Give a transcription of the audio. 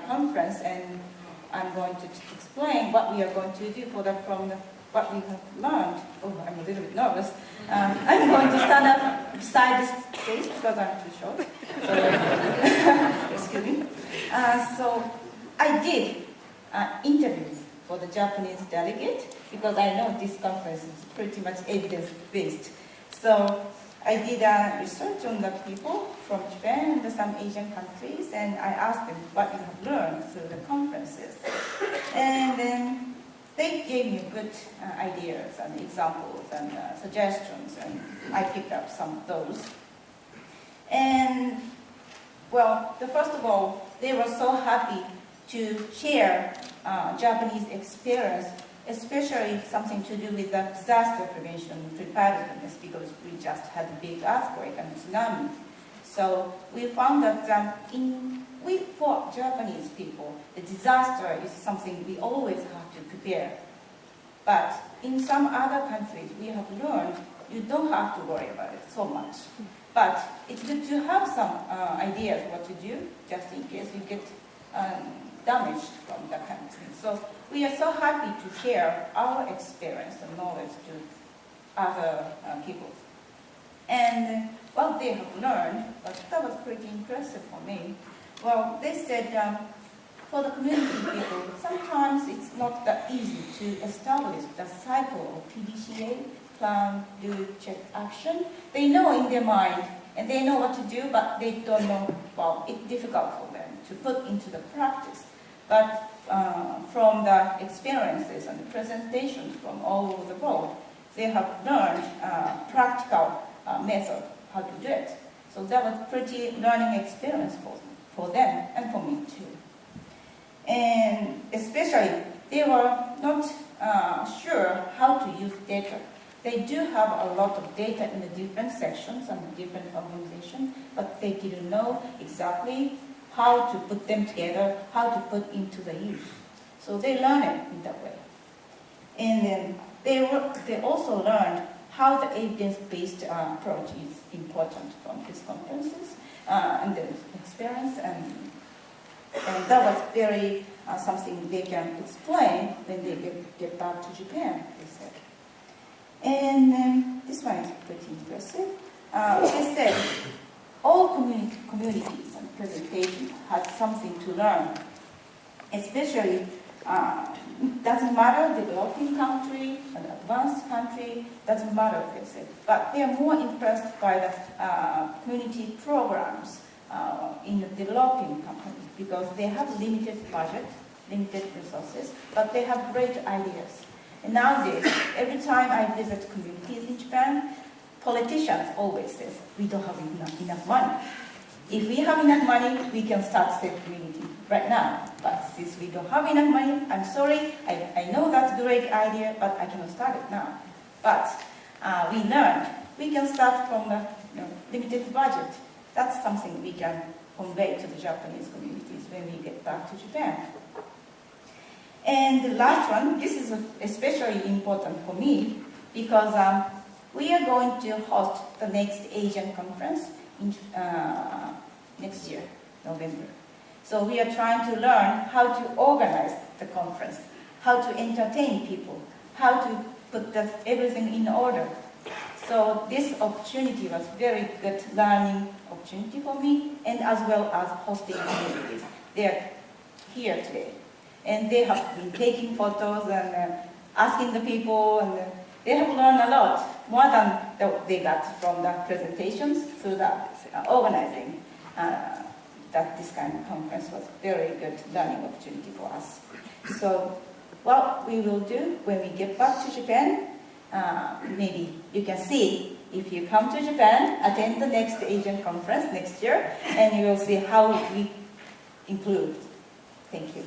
conference, and I'm going to explain what we are going to do from what we have learned. Oh, I'm a little bit nervous. I'm going to stand up beside this stage because I'm too short. So, excuse me. So I did interview for the Japanese delegate because I know this conference is pretty much evidence-based. So I did research on the people from Japan and some Asian countries, and I asked them what you have learned through the conferences. And then they gave me good ideas and examples and suggestions, and I picked up some of those. And, well, first of all, they were so happy to share Japanese experience, especially something to do with the disaster prevention preparedness, because we just had a big earthquake and tsunami. So we found that for Japanese people, the disaster is something we always have to prepare. But in some other countries, we have learned you don't have to worry about it so much. But it's good to have some ideas what to do, just in case you get damaged from that kind of thing. So we are so happy to share our experience and knowledge to other people. And what they have learned, that was pretty impressive for me. Well, they said for the community people, sometimes it's not that easy to establish the cycle of PDCA, plan, do, check, action. They know in their mind, and they know what to do, but they don't know, well, it's difficult for them to put into the practice. But from the experiences and the presentations from all over the world, they have learned practical method how to do it. So that was pretty learning experience for them and for me too. And especially, they were not sure how to use data. They do have a lot of data in the different sections and different organizations, but they didn't know exactly how to put them together, how to put into the use. So they learned it in that way. And then they also learned how the evidence-based approach is important from these conferences and the experience, and that was very something they can explain when they get back to Japan, they said. And this one is pretty impressive. They said all communities and presentations had something to learn, especially doesn't matter developing country and advanced country, doesn't matter, they said. But they are more impressed by the community programs in the developing countries because they have limited budget, limited resources, but they have great ideas. And nowadays, every time I visit communities in Japan, politicians always say, we don't have enough money. If we have enough money, we can start safe community right now. But since we don't have enough money, I'm sorry, I know that's a great idea, but I cannot start it now. But we learned we can start from the limited budget. That's something we can convey to the Japanese communities when we get back to Japan. And the last one, this is especially important for me because we are going to host the next Asian conference in next year, November. So we are trying to learn how to organize the conference, how to entertain people, how to put everything in order. So this opportunity was very good learning opportunity for me, and as well as hosting communities. They are here today. And they have been taking photos and asking the people, and they have learned a lot, more than they got from the presentations through the organizing. That this kind of conference was very good learning opportunity for us. So what we will do when we get back to Japan, maybe you can see if you come to Japan, attend the next Asian conference next year, and you will see how we improved. Thank you.